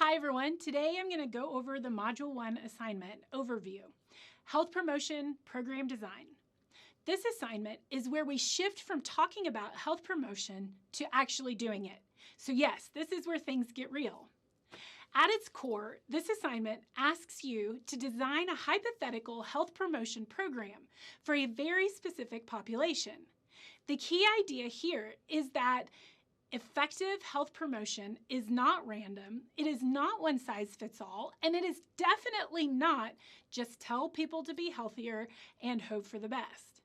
Hi everyone, today I'm going to go over the Module 1 assignment overview, Health Promotion Program Design. This assignment is where we shift from talking about health promotion to actually doing it. So yes, this is where things get real. At its core, this assignment asks you to design a hypothetical health promotion program for a very specific population. The key idea here is that effective health promotion is not random, it is not one size fits all, and it is definitely not just tell people to be healthier and hope for the best.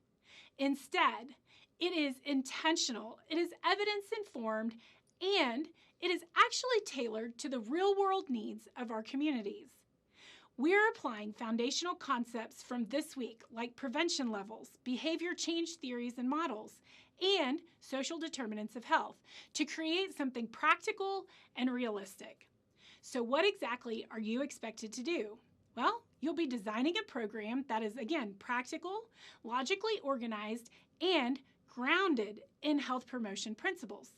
Instead, it is intentional, it is evidence-informed, and it is actually tailored to the real-world needs of our communities. We're applying foundational concepts from this week like prevention levels, behavior change theories and models, and social determinants of health to create something practical and realistic. So what exactly are you expected to do? Well, you'll be designing a program that is, again, practical, logically organized, and grounded in health promotion principles.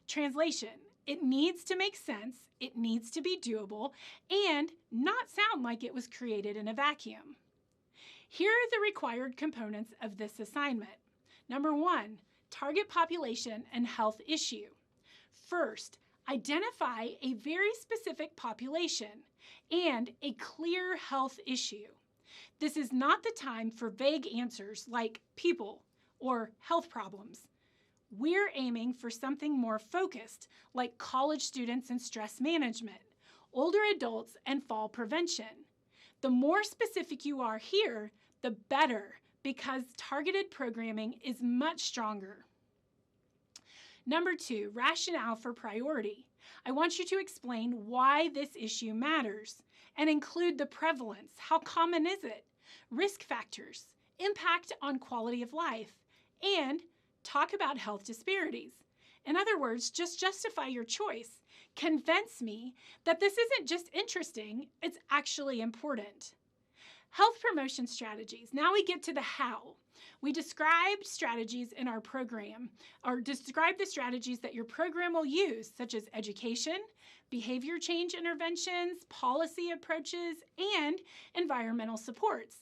Translation: it needs to make sense, it needs to be doable, and not sound like it was created in a vacuum. Here are the required components of this assignment. Number 1, target population and health issue. First, identify a very specific population and a clear health issue. This is not the time for vague answers like people or health problems. We're aiming for something more focused, like college students and stress management, older adults and fall prevention. The more specific you are here, the better, because targeted programming is much stronger. Number 2, rationale for priority. I want you to explain why this issue matters and include the prevalence. How common is it? Risk factors, impact on quality of life, and talk about health disparities. In other words, just justify your choice. Convince me that this isn't just interesting, it's actually important. Health promotion strategies. Now we get to the how. We described strategies in our program, or describe the strategies that your program will use, such as education, behavior change interventions, policy approaches, and environmental supports.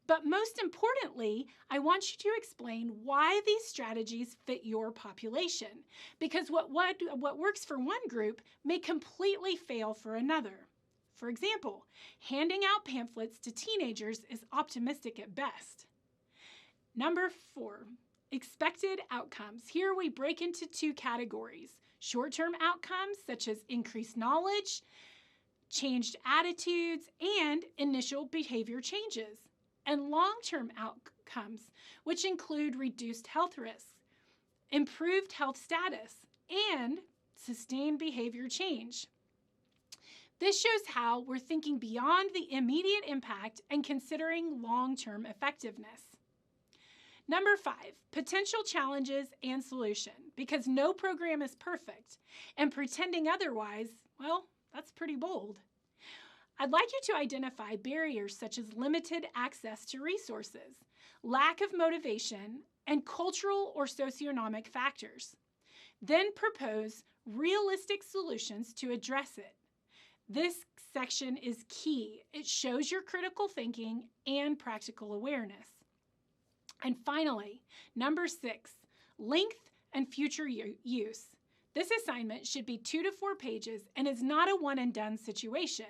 But most importantly, I want you to explain why these strategies fit your population, because what works for one group may completely fail for another. For example, handing out pamphlets to teenagers is optimistic at best. Number 4, expected outcomes. Here we break into 2 categories: short-term outcomes such as increased knowledge, changed attitudes, and initial behavior changes, and long-term outcomes, which include reduced health risks, improved health status, and sustained behavior change. This shows how we're thinking beyond the immediate impact and considering long-term effectiveness. Number 5, potential challenges and solution, because no program is perfect, and pretending otherwise, well, that's pretty bold. I'd like you to identify barriers such as limited access to resources, lack of motivation, and cultural or socioeconomic factors. Then propose realistic solutions to address it. This section is key. It shows your critical thinking and practical awareness. And finally, number 6, length and future use. This assignment should be 2 to 4 pages and is not a one-and-done situation.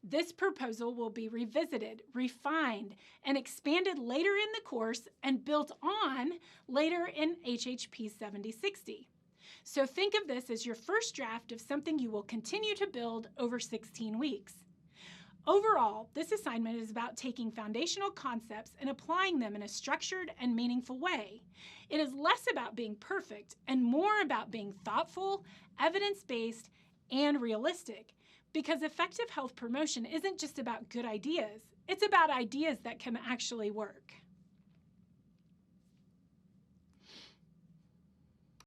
This proposal will be revisited, refined, and expanded later in the course and built on later in HHP 7060. So think of this as your first draft of something you will continue to build over 16 weeks. Overall, this assignment is about taking foundational concepts and applying them in a structured and meaningful way. It is less about being perfect and more about being thoughtful, evidence-based, and realistic, because effective health promotion isn't just about good ideas, it's about ideas that can actually work.